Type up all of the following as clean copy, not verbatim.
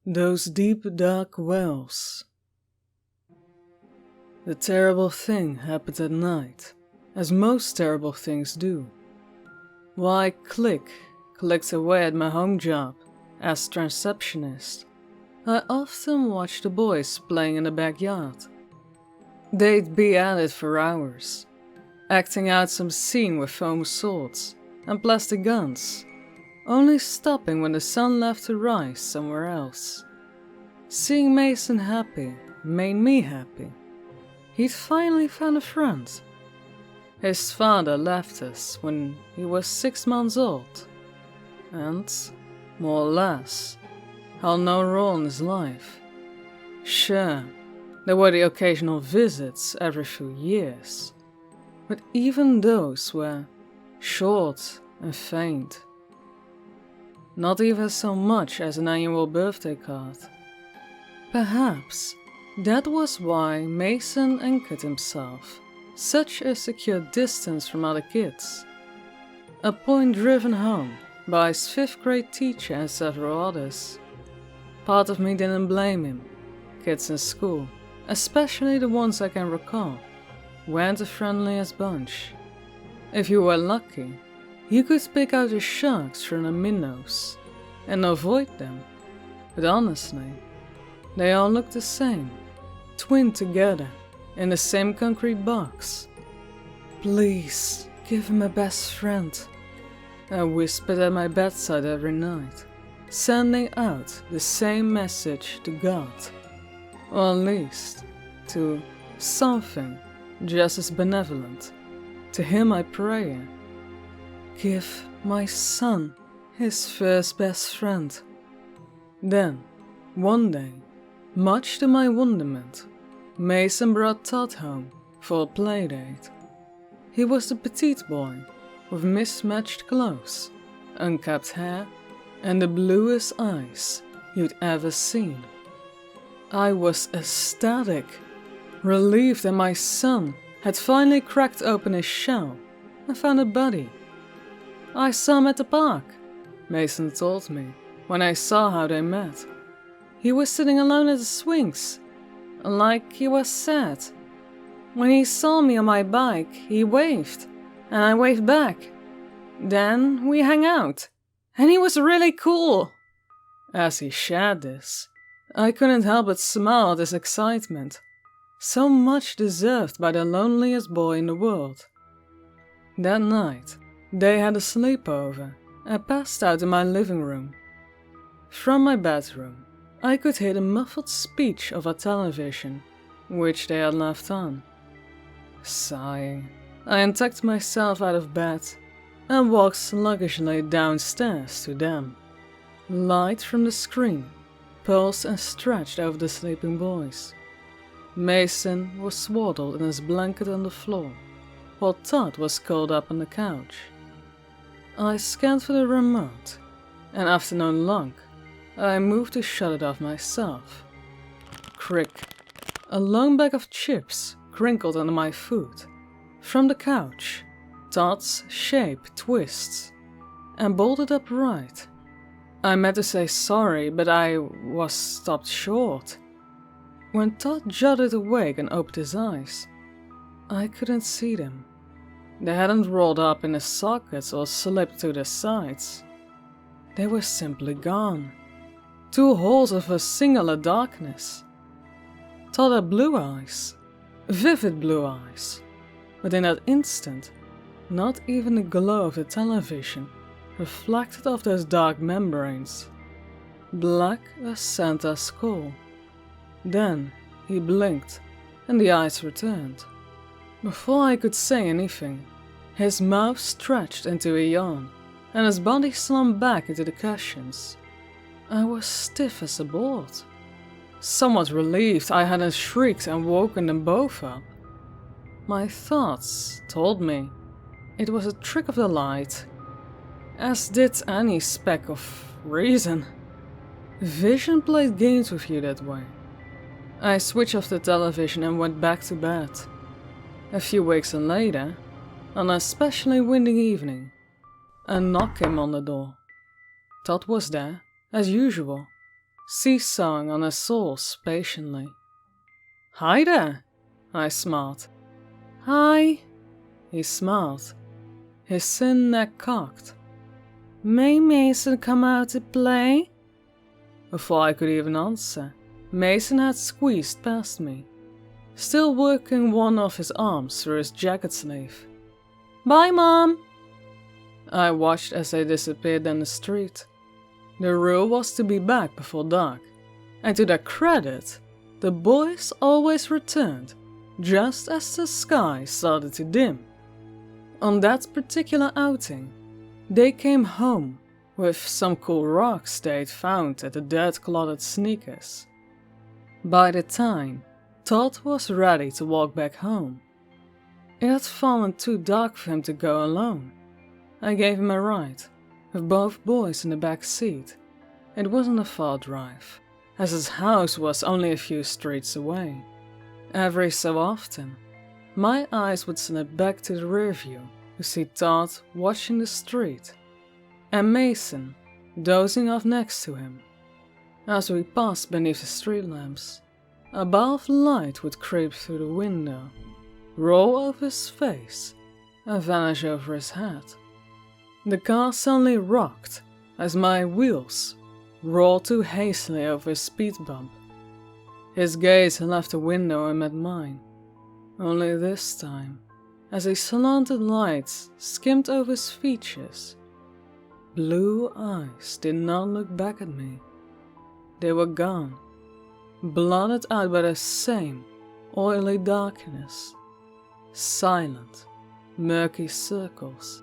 Those deep, dark wells. The terrible thing happened at night, as most terrible things do. While I clicked away at my home job as transceptionist, I often watched the boys playing in the backyard. They'd be at it for hours, acting out some scene with foam swords and plastic guns, only stopping when the sun left to rise somewhere else. Seeing Mason happy made me happy. He'd finally found a friend. His father left us when he was 6 months old, and, more or less, held no role in his life. Sure, there were the occasional visits every few years, but even those were short and faint. Not even so much as an annual birthday card. Perhaps that was why Mason anchored himself such a secure distance from other kids. A point driven home by his 5th grade teacher and several others. Part of me didn't blame him. Kids in school, especially the ones I can recall, weren't the friendliest bunch. If you were lucky, you could pick out the sharks from the minnows and avoid them, but honestly, they all looked the same, twinned together in the same concrete box. Please, give him a best friend, I whispered at my bedside every night, sending out the same message to God, or at least to something just as benevolent. To him I pray. Give my son his first best friend. Then, one day, much to my wonderment, Mason brought Todd home for a playdate. He was the petite boy, with mismatched clothes, unkept hair, and the bluest eyes you'd ever seen. I was ecstatic, relieved that my son had finally cracked open his shell and found a buddy. I saw him at the park, Mason told me, when I saw how they met. He was sitting alone at the swings, like he was sad. When he saw me on my bike, he waved, and I waved back. Then we hung out, and he was really cool. As he shared this, I couldn't help but smile at his excitement, so much deserved by the loneliest boy in the world. That night, they had a sleepover and passed out in my living room. From my bedroom, I could hear the muffled speech of our television, which they had left on. Sighing, I untucked myself out of bed and walked sluggishly downstairs to them. Light from the screen pulsed and stretched over the sleeping boys. Mason was swaddled in his blanket on the floor, while Todd was curled up on the couch. I scanned for the remote, and after no long, I moved to shut it off myself. Crick. A long bag of chips crinkled under my foot. From the couch, Todd's shape twists and bolted upright. I meant to say sorry, but I was stopped short. When Todd jolted awake and opened his eyes, I couldn't see them. They hadn't rolled up in his sockets or slipped to their sides. They were simply gone. 2 holes of a singular darkness. Todd had blue eyes, vivid blue eyes, but in that instant, not even the glow of the television reflected off those dark membranes, black as Santa's skull. Then he blinked, and the eyes returned. Before I could say anything, his mouth stretched into a yawn, and his body slumped back into the cushions. I was stiff as a board. Somewhat relieved I hadn't shrieked and woken them both up. My thoughts told me it was a trick of the light, as did any speck of reason. Vision played games with you that way. I switched off the television and went back to bed. A few weeks later, On an especially windy evening, a knock came on the door. Todd was there, as usual, seesawing on his sauce patiently. "Hi there," I smiled. "Hi," he smiled, his thin neck cocked. "May Mason come out to play?" Before I could even answer, Mason had squeezed past me, still working one of his arms through his jacket sleeve. "Bye, Mom!" I watched as they disappeared down the street. The rule was to be back before dark, and to their credit, the boys always returned just as the sky started to dim. On that particular outing, they came home with some cool rocks they'd found at the dirt-clotted sneakers. By the time Todd was ready to walk back home, it had fallen too dark for him to go alone. I gave him a ride, with both boys in the back seat. It wasn't a far drive, as his house was only a few streets away. Every so often, my eyes would slip back to the rear view to see Todd watching the street, and Mason dozing off next to him. As we passed beneath the street lamps, a bar of light would creep through the window, roll over his face, and vanish over his head. The car suddenly rocked as my wheels rolled too hastily over a speed bump. His gaze had left the window and met mine, only this time, as a slanted light skimmed over his features, blue eyes did not look back at me. They were gone, blotted out by the same oily darkness, silent, murky circles.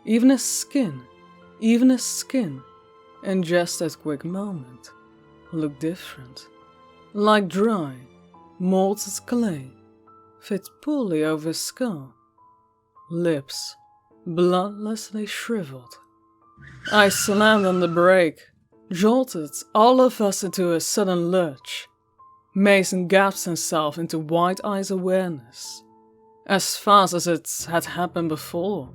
Even his skin, in just that quick moment, looked different, like dry, molted clay, fit poorly over his skull, lips bloodlessly shriveled. I slammed on the brake, jolted all of us into a sudden lurch. Mason gasped himself into wide-eyed awareness. As fast as it had happened before,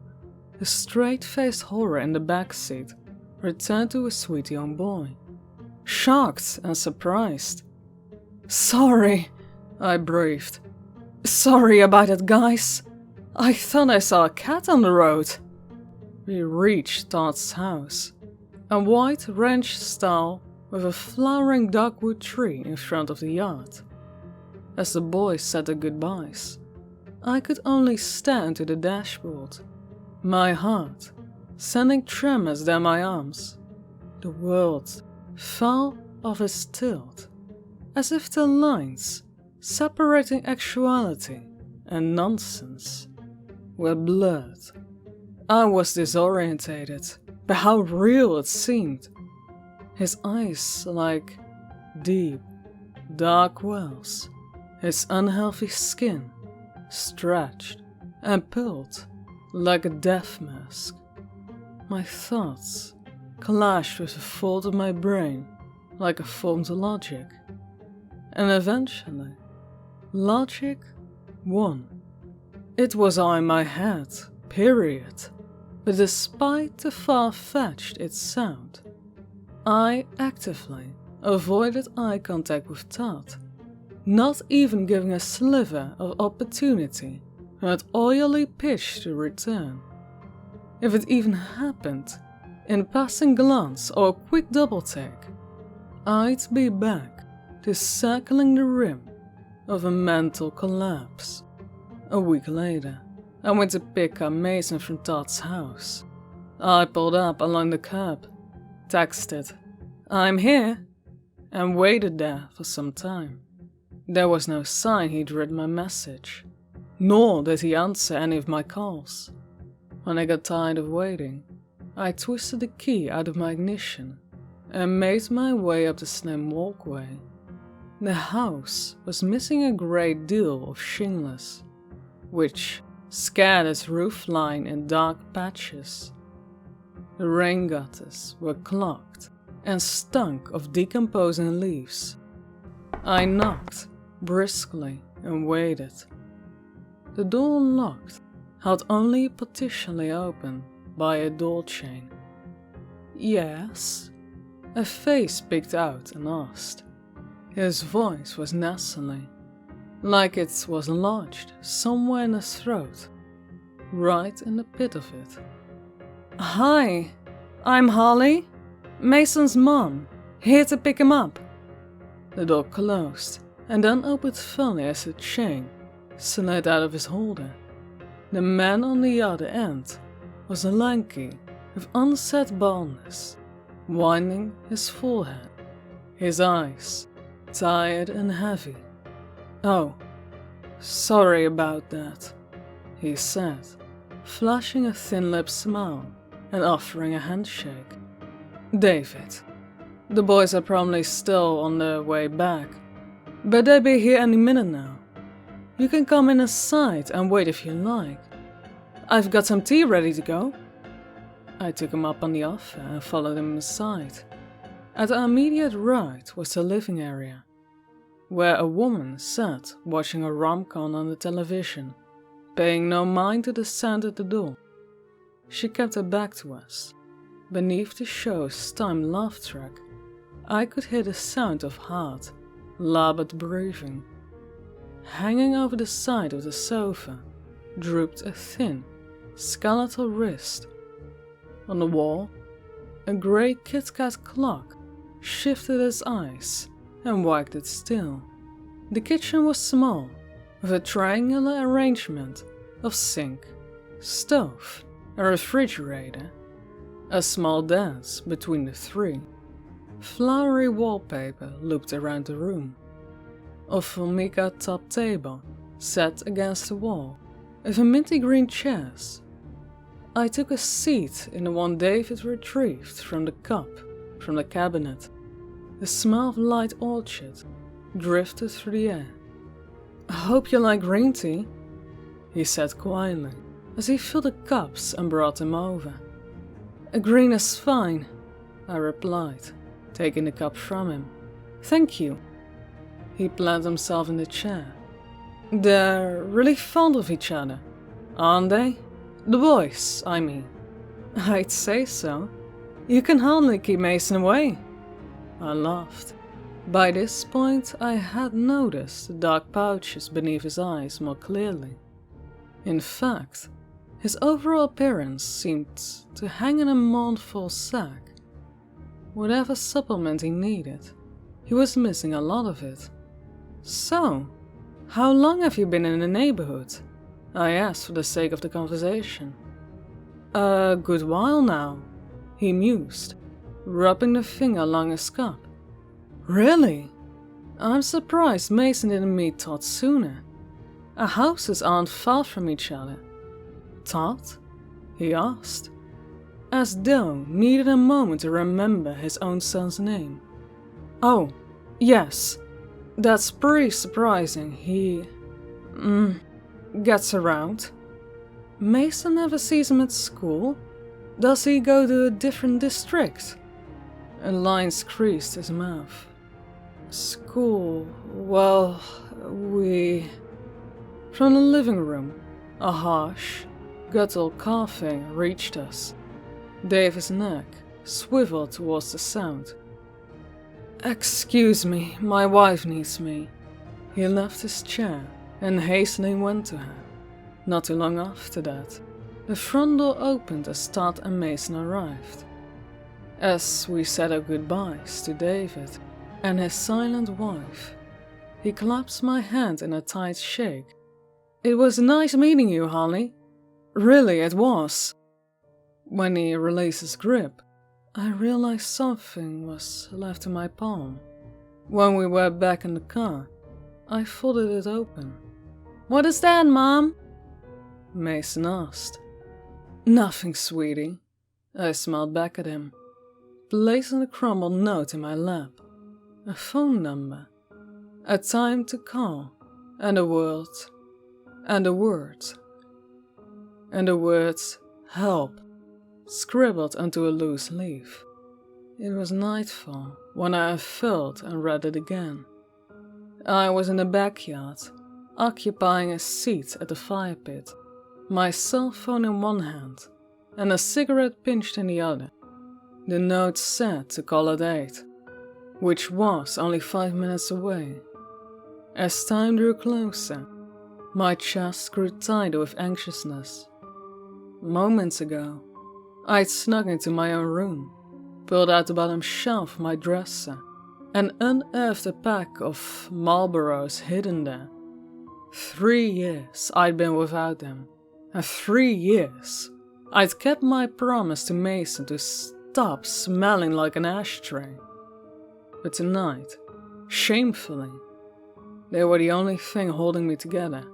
the straight-faced horror in the backseat returned to his sweet young boy, shocked and surprised. "Sorry," I breathed. "Sorry about it, guys. I thought I saw a cat on the road." We reached Todd's house, a white ranch style with a flowering dogwood tree in front of the yard. As the boys said their goodbyes, I could only stare into the dashboard, my heart sending tremors down my arms. The world fell off its tilt, as if the lines separating actuality and nonsense were blurred. I was disorientated by how real it seemed. His eyes like deep, dark wells, his unhealthy skin stretched and pulled like a death mask. My thoughts clashed with the fault of my brain like a formed logic, and eventually, logic won. It was all in my head, period. But despite the far-fetched it sound, I actively avoided eye contact with Todd, not even giving a sliver of opportunity for that oily pitch to return. If it even happened, in a passing glance or a quick double-take, I'd be back to circling the rim of a mental collapse. A week later, I went to pick up Mason from Todd's house. I pulled up along the curb, texted, "I'm here," and waited there for some time. There was no sign he'd read my message, nor did he answer any of my calls. When I got tired of waiting, I twisted the key out of my ignition and made my way up the slim walkway. The house was missing a great deal of shingles, which scared its roofline in dark patches. The rain gutters were clogged and stunk of decomposing leaves. I knocked briskly and waited. The door unlocked, held only partially open by a door chain. "Yes?" A face peeked out and asked. His voice was nasally, like it was lodged somewhere in his throat, right in the pit of it. "Hi, I'm Holly, Mason's mom, here to pick him up." The door closed and then opened fully as the chain slid out of his holder. The man on the other end was lanky, with unset baldness, winding his forehead, his eyes tired and heavy. "Oh, sorry about that," he said, flashing a thin-lipped smile and offering a handshake. "David, the boys are probably still on their way back, but they'll be here any minute now. You can come in inside and wait if you like. I've got some tea ready to go." I took him up on the offer and followed him inside. At the immediate right was the living area, where a woman sat watching a rom-com on the television, paying no mind to the sound at the door. She kept her back to us. Beneath the show's timed laugh track, I could hear the sound of hard, labored breathing. Hanging over the side of the sofa drooped a thin, skeletal wrist. On the wall, a grey Kit Kat clock shifted its eyes and wagged its tail. The kitchen was small, with a triangular arrangement of sink, stove, and refrigerator. A small dance between the three. Flowery wallpaper looped around the room. A formica top table sat against the wall, with a minty green chairs. I took a seat in the one David retrieved from the cup from the cabinet. The smell of light orchard drifted through the air. "I hope you like green tea," he said quietly, as he filled the cups and brought them over. "A green is fine," I replied, taking the cup from him. "Thank you." He planted himself in the chair. "They're really fond of each other, aren't they? The boys, I mean." "I'd say so. You can hardly keep Mason away." I laughed. By this point, I had noticed the dark pouches beneath his eyes more clearly. In fact, his overall appearance seemed to hang in a mournful sack. Whatever supplement he needed, he was missing a lot of it. "So, how long have you been in the neighborhood?" I asked for the sake of the conversation. "A good while now," he mused, rubbing the finger along his cup. "Really? I'm surprised Mason didn't meet Todd sooner. Our houses aren't far from each other." "Todd?" he asked, as though needed a moment to remember his own son's name. "Oh, yes. That's pretty surprising. He gets around." "Mason never sees him at school? Does he go to a different district?" A line creased his mouth. "School, well, we..." From the living room, a harsh, guttural coughing reached us. David's neck swiveled towards the sound. "Excuse me, my wife needs me." He left his chair and hastily went to her. Not too long after that, the front door opened as Todd and Mason arrived. As we said our goodbyes to David and his silent wife, he clasped my hand in a tight shake. "It was nice meeting you, Holly. Really, it was." When he released his grip, I realized something was left in my palm. When we were back in the car, I folded it open. "What is that, Mom?" Mason asked. "Nothing, sweetie." I smiled back at him, placing the crumbled note in my lap. A phone number, a time to call, and the words, "help," scribbled onto a loose leaf. It was nightfall when I unfurled and read it again. I was in the backyard, occupying a seat at the fire pit. my cell phone in one hand and a cigarette pinched in the other. The note said to call at 8, which was only 5 minutes away. As time drew closer, my chest grew tighter with anxiousness. Moments ago, I'd snuck into my own room, pulled out the bottom shelf of my dresser, and unearthed a pack of Marlboros hidden there. 3 years I'd been without them, and 3 years I'd kept my promise to Mason to stop smelling like an ashtray. But tonight, shamefully, they were the only thing holding me together.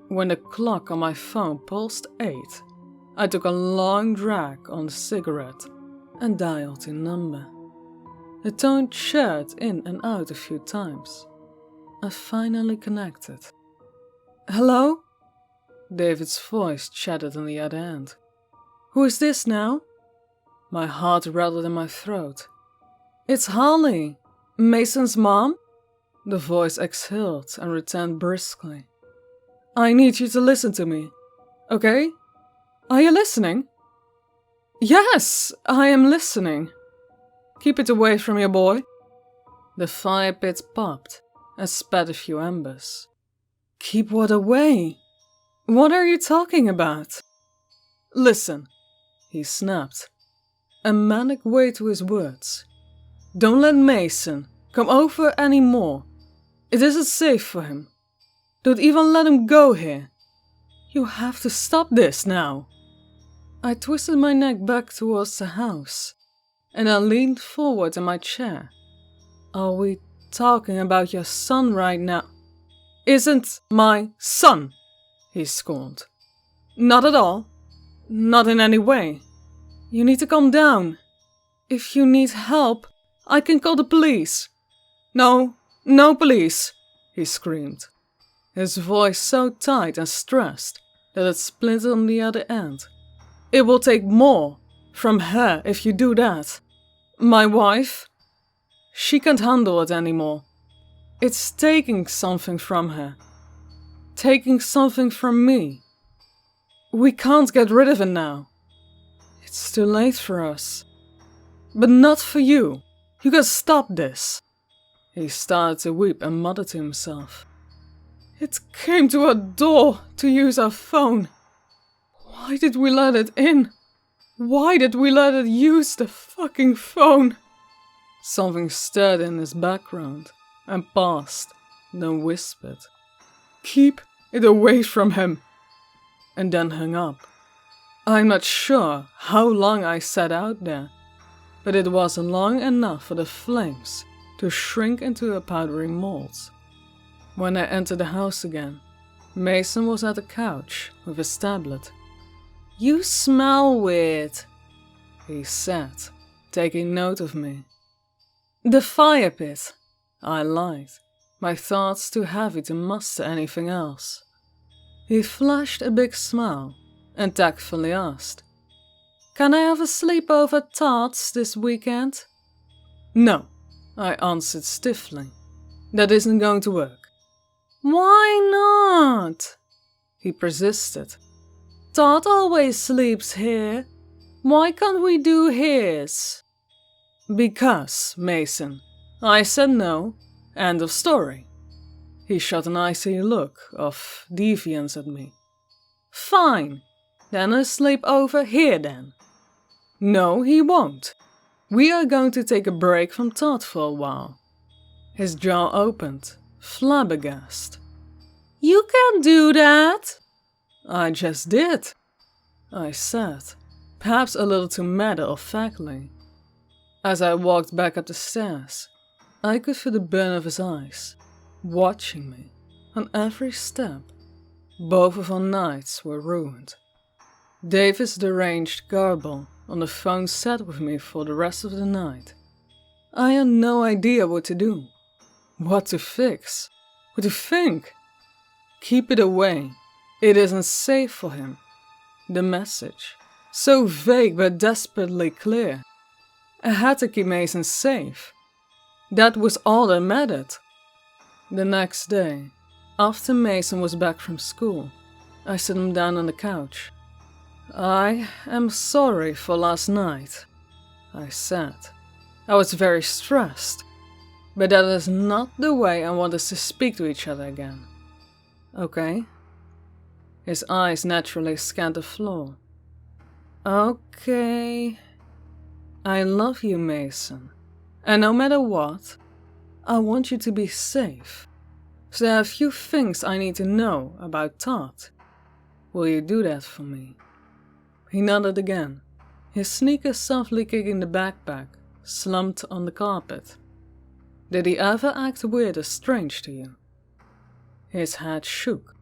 When the clock on my phone pulsed 8, I took a long drag on the cigarette and dialed the number. The tone chirped in and out a few times. I finally connected. "Hello?" David's voice chattered on the other end. "Who is this now?" My heart rattled in my throat. "It's Holly, Mason's mom?" The voice exhaled and returned briskly. "I need you to listen to me, okay? Are you listening?" "Yes, I am listening." "Keep it away from your boy." The fire pit popped and spat a few embers. "Keep what away? What are you talking about?" "Listen," he snapped, a manic weight to his words. "Don't let Mason come over anymore. It isn't safe for him. Don't even let him go here. You have to stop this now." I twisted my neck back towards the house, and I leaned forward in my chair. "Are we talking about your son right now?" "Isn't my son," he scorned. "Not at all. Not in any way. You need to calm down. If you need help, I can call the police." "No, no police," he screamed, his voice so tight and stressed that it splintered on the other end. "It will take more from her if you do that. My wife, she can't handle it anymore. It's taking something from her. Taking something from me. We can't get rid of it now. It's too late for us. But not for you. You can stop this." He started to weep and muttered to himself. "It came to our door to use our phone. Why did we let it in? Why did we let it use the fucking phone?" Something stirred in his background and paused, then whispered, "Keep it away from him," and then hung up. I'm not sure how long I sat out there, but it was long enough for the flames to shrink into a powdery mold. When I entered the house again, Mason was at the couch with his tablet. "You smell weird," he said, taking note of me. "The fire pit," I lied, my thoughts too heavy to muster anything else. He flashed a big smile and tactfully asked, "Can I have a sleepover at Todd's this weekend?" "No," I answered stiffly. "That isn't going to work." "Why not?" he persisted. "Todd always sleeps here. Why can't we do his?" "Because, Mason, I said no. End of story." He shot an icy look of defiance at me. "Fine. Then he'll sleep over here then." "No, he won't. We are going to take a break from Todd for a while." His jaw opened, flabbergasted. "You can't do that." "I just did," I said, perhaps a little too matter-of-factly. As I walked back up the stairs, I could feel the burn of his eyes, watching me on every step. Both of our nights were ruined. David's deranged garble on the phone sat with me for the rest of the night. I had no idea what to do, what to fix, what to think. Keep it away. It isn't safe for him. The message, so vague but desperately clear. I had to keep Mason safe. That was all that mattered. The next day, after Mason was back from school, I set him down on the couch. I am sorry for last night, I said. I was very stressed, but that is not the way I want us to speak to each other again. Okay? His eyes naturally scanned the floor. Okay. I love you, Mason. And no matter what, I want you to be safe. So there are a few things I need to know about Todd. Will you do that for me? He nodded again, his sneakers softly kicking the backpack, slumped on the carpet. Did he ever act weird or strange to you? His head shook.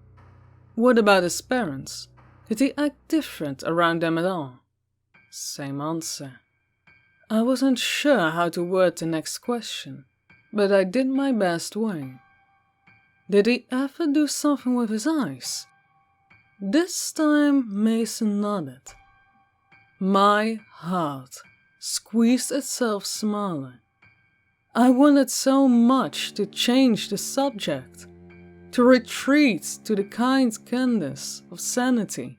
What about his parents? Did he act different around them at all? Same answer. I wasn't sure how to word the next question, but I did my best way. Did he ever do something with his eyes? This time Mason nodded. My heart squeezed itself smaller. I wanted so much to change the subject, to retreat to the kind Candace of sanity.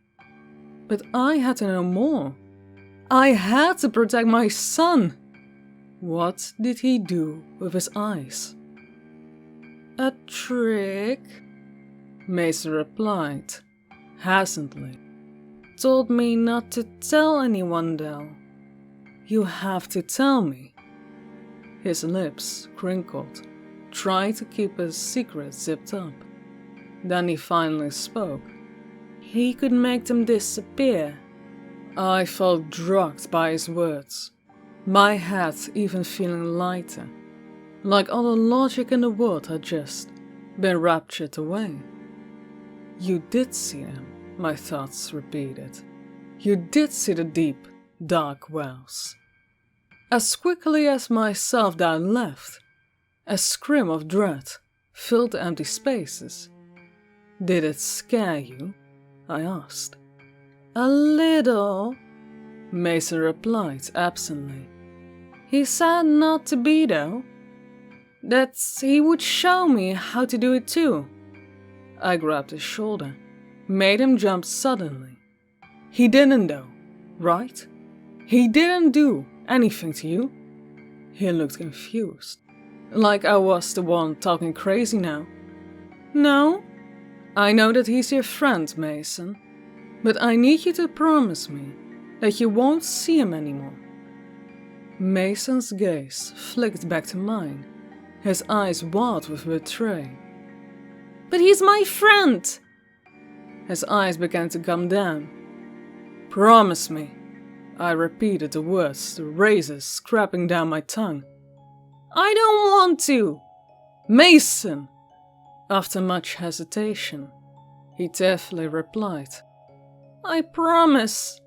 But I had to know more. I had to protect my son. What did he do with his eyes? A trick, Mason replied, hesitantly. Told me not to tell anyone though. You have to tell me. His lips crinkled, trying to keep his secret zipped up. Then he finally spoke. He could make them disappear. I felt drugged by his words, my head even feeling lighter, like all the logic in the world had just been raptured away. You did see them, my thoughts repeated. You did see the deep, dark wells. As quickly as my self-doubt left, a scream of dread filled the empty spaces. Did it scare you? I asked. A little, Mason replied absently. He said not to be though. That he would show me how to do it too. I grabbed his shoulder, made him jump suddenly. He didn't though, right? He didn't do anything to you? He looked confused, like I was the one talking crazy now. No, I know that he's your friend, Mason, but I need you to promise me that you won't see him anymore. Mason's gaze flicked back to mine, his eyes wild with betrayal. But he's my friend! His eyes began to come down. Promise me. I repeated the words, the razor scraping down my tongue. I don't want to! Mason! After much hesitation, he tearfully replied. I promise.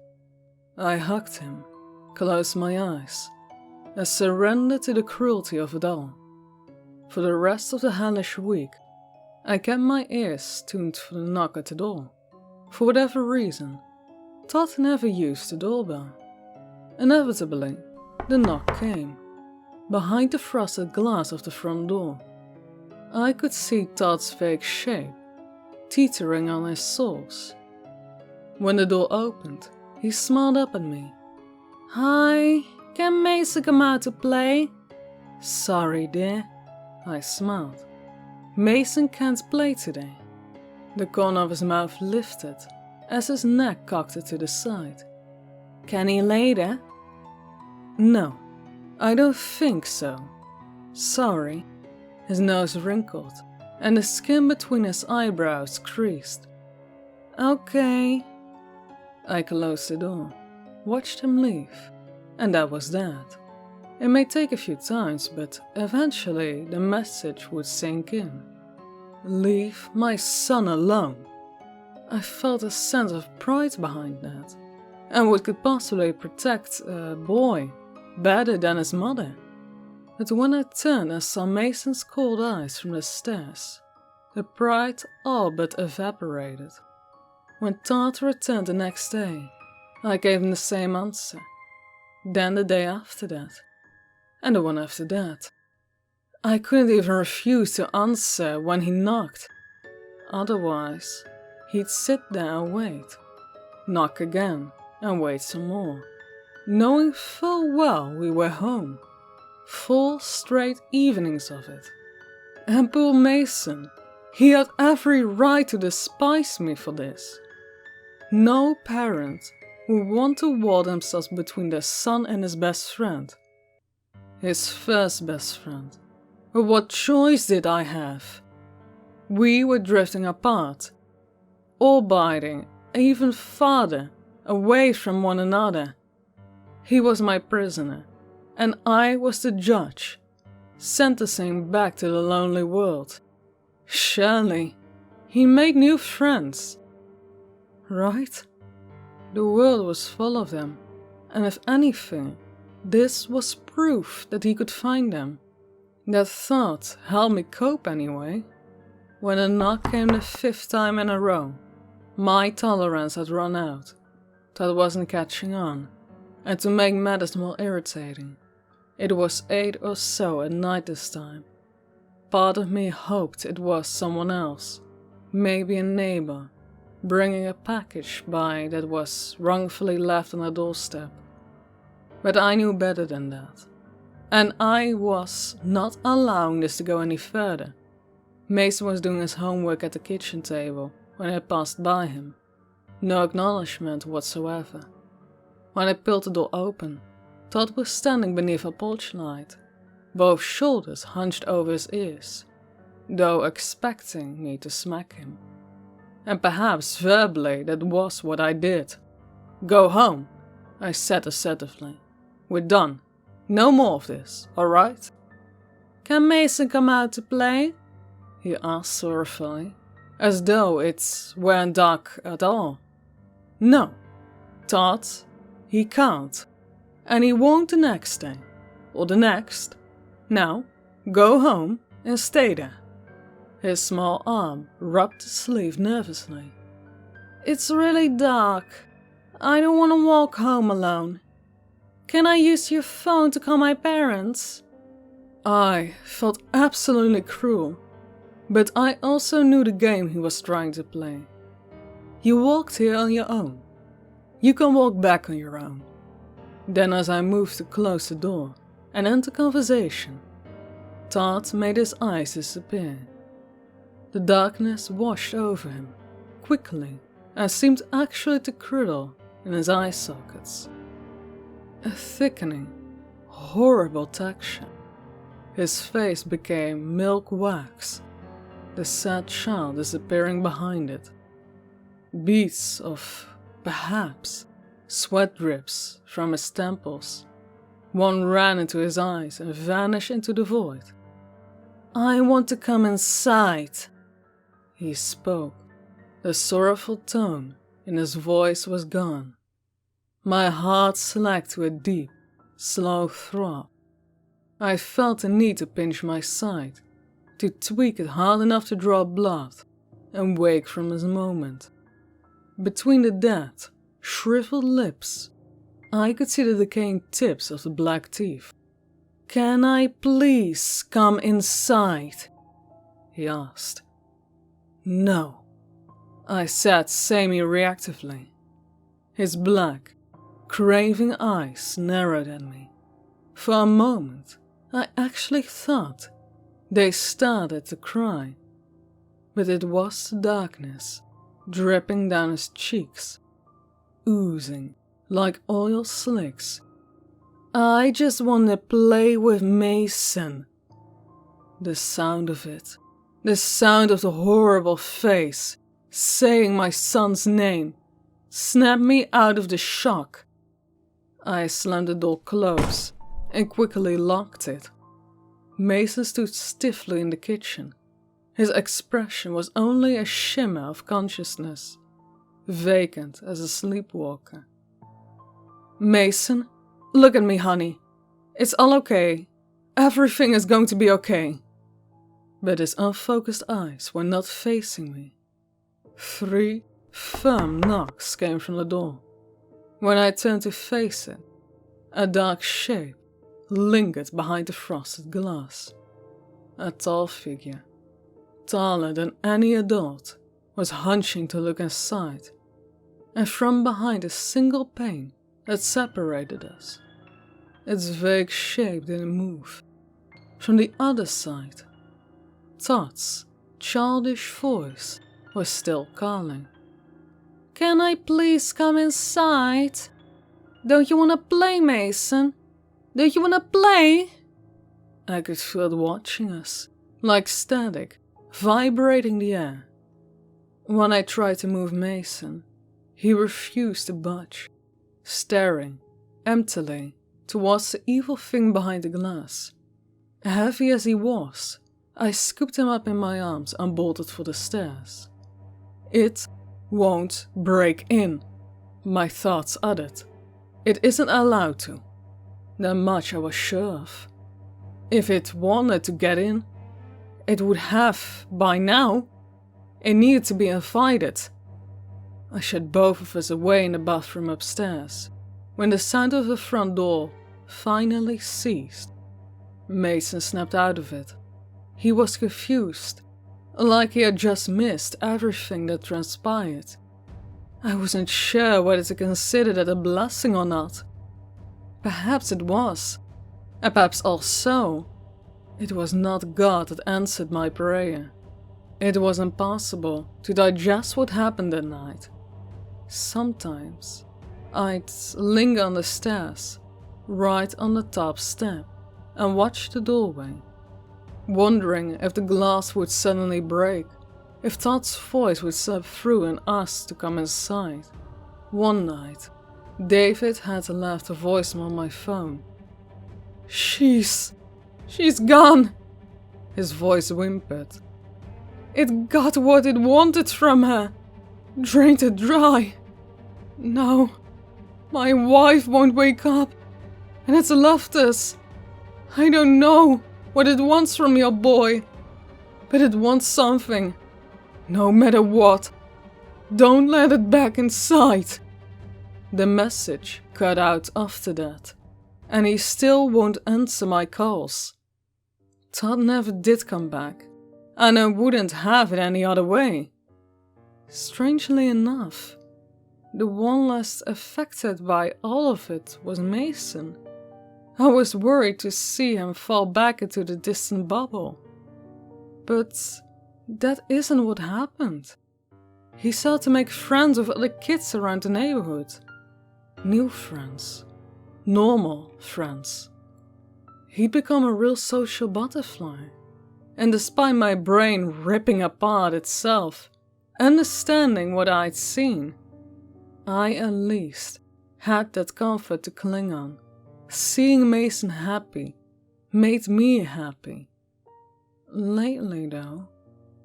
I hugged him, closed my eyes, and surrendered to the cruelty of it all. For the rest of the hellish week, I kept my ears tuned for the knock at the door. For whatever reason, Todd never used the doorbell. Inevitably, the knock came. Behind the frosted glass of the front door, I could see Todd's fake shape, teetering on his soles. When the door opened, he smiled up at me. Hi, can Mason come out to play? Sorry, dear, I smiled. Mason can't play today. The corner of his mouth lifted as his neck cocked to the side. Can he later? No, I don't think so. Sorry. His nose wrinkled, and the skin between his eyebrows creased. Okay. I closed the door, watched him leave, and that was that. It may take a few times, but eventually the message would sink in. Leave my son alone. I felt a sense of pride behind that. And what could possibly protect a boy better than his mother? But when I turned and saw Mason's cold eyes from the stairs, the pride all but evaporated. When Todd returned the next day, I gave him the same answer. Then the day after that, and the one after that. I couldn't even refuse to answer when he knocked. Otherwise, he'd sit there and wait, knock again, and wait some more, knowing full well we were home. 4 straight evenings of it. And poor Mason, he had every right to despise me for this. No parent would want to ward themselves between their son and his best friend. His first best friend. But what choice did I have? We were drifting apart, all biting even farther away from one another. He was my prisoner, and I was the judge, sentencing back to the lonely world. Surely, he made new friends, right? The world was full of them, and if anything, this was proof that he could find them. That thought helped me cope anyway. When a knock came the 5th time in a row, my tolerance had run out. That wasn't catching on, and to make matters more irritating, it was 8 or so at night this time. Part of me hoped it was someone else, maybe a neighbor, bringing a package by that was wrongfully left on a doorstep. But I knew better than that, and I was not allowing this to go any further. Mason was doing his homework at the kitchen table when I passed by him. No acknowledgement whatsoever. When I pulled the door open, Todd was standing beneath a porch light, both shoulders hunched over his ears, though expecting me to smack him. And perhaps verbally that was what I did. "Go home," I said assertively. "We're done. No more of this, alright?" "Can Mason come out to play?" he asked sorrowfully, as though it weren't dark at all. "No, Todd, he can't. And he won't the next day, or the next. Now, go home and stay there." His small arm rubbed the sleeve nervously. "It's really dark. I don't want to walk home alone. Can I use your phone to call my parents?" I felt absolutely cruel, but I also knew the game he was trying to play. You walked here on your own. You can walk back on your own. Then as I moved to close the door and end the conversation, Todd made his eyes disappear. The darkness washed over him, quickly, and seemed actually to curdle in his eye sockets. A thickening, horrible texture. His face became milk wax, the sad child disappearing behind it. Beads of, perhaps, sweat drips from his temples. One ran into his eyes and vanished into the void. "I want to come inside," he spoke. The sorrowful tone in his voice was gone. My heart slacked to a deep, slow throb. I felt the need to pinch my side, to tweak it hard enough to draw blood and wake from this moment. Between the dead, shriveled lips, I could see the decaying tips of the black teeth. "Can I please come inside?" he asked. "No," I said semi-reactively. His black, craving eyes narrowed at me. For a moment, I actually thought they started to cry. But it was the darkness, dripping down his cheeks, oozing like oil slicks. "I just want to play with Mason." The sound of it, the sound of the horrible face saying my son's name, snapped me out of the shock. I slammed the door close and quickly locked it. Mason stood stiffly in the kitchen. His expression was only a shimmer of consciousness, vacant as a sleepwalker. "Mason, look at me, honey. It's all okay. Everything is going to be okay." But his unfocused eyes were not facing me. 3 firm knocks came from the door. When I turned to face it, a dark shape lingered behind the frosted glass. A tall figure, taller than any adult, was hunching to look inside, and from behind a single pane that separated us, its vague shape didn't move. From the other side, Todd's childish voice was still calling. "Can I please come inside? Don't you want to play, Mason? Don't you want to play?" I could feel it watching us, like static, vibrating the air. When I tried to move Mason, he refused to budge, staring emptily towards the evil thing behind the glass. Heavy as he was, I scooped him up in my arms and bolted for the stairs. "It won't break in," my thoughts uttered. "It isn't allowed to." That much I was sure of. If it wanted to get in, it would have by now. It needed to be invited. I shut both of us away in the bathroom upstairs, when the sound of the front door finally ceased. Mason snapped out of it. He was confused, like he had just missed everything that transpired. I wasn't sure whether to consider that a blessing or not. Perhaps it was, and perhaps also it was not God that answered my prayer. It was impossible to digest what happened that night. Sometimes I'd linger on the stairs, right on the top step, and watch the doorway, wondering if the glass would suddenly break, if Todd's voice would slip through and ask to come inside. One night, David had left a voicemail on my phone. She's gone," his voice whimpered. "It got what it wanted from her, drained it dry. No, my wife won't wake up, and it's left us. I don't know what it wants from your boy, but it wants something, no matter what. Don't let it back inside." The message cut out after that, and he still won't answer my calls. Todd never did come back, and I wouldn't have it any other way. Strangely enough, the one less affected by all of it was Mason. I was worried to see him fall back into the distant bubble. But that isn't what happened. He started to make friends with other kids around the neighborhood. New friends. Normal friends. He'd become a real social butterfly. And despite my brain ripping apart itself, understanding what I'd seen, I at least had that comfort to cling on. Seeing Mason happy made me happy. Lately, though,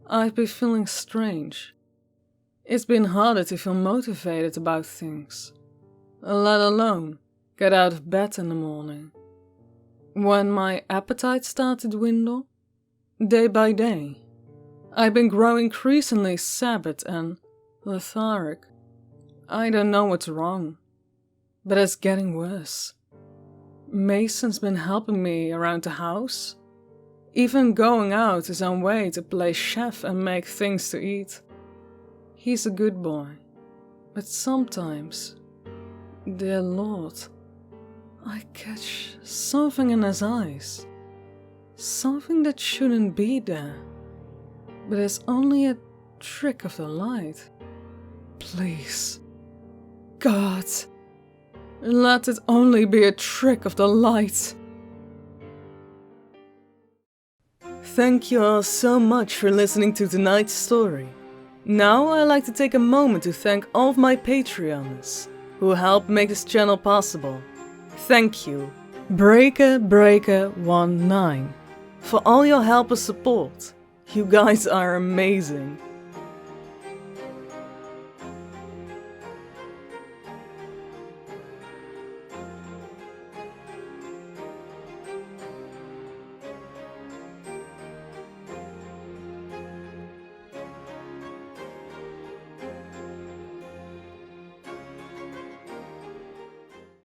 I've been feeling strange. It's been harder to feel motivated about things, let alone get out of bed in the morning. When my appetite started to dwindle, day by day, I've been growing increasingly sabid and lethargic. I don't know what's wrong, but it's getting worse. Mason's been helping me around the house, even going out his own way to play chef and make things to eat. He's a good boy, but sometimes, dear Lord, I catch something in his eyes, something that shouldn't be there, but is only a trick of the light. Please, God, let it only be a trick of the light. Thank you all so much for listening to tonight's story. Now I'd like to take a moment to thank all of my Patreons who help make this channel possible. Thank you, Breaker19, for all your help and support. You guys are amazing.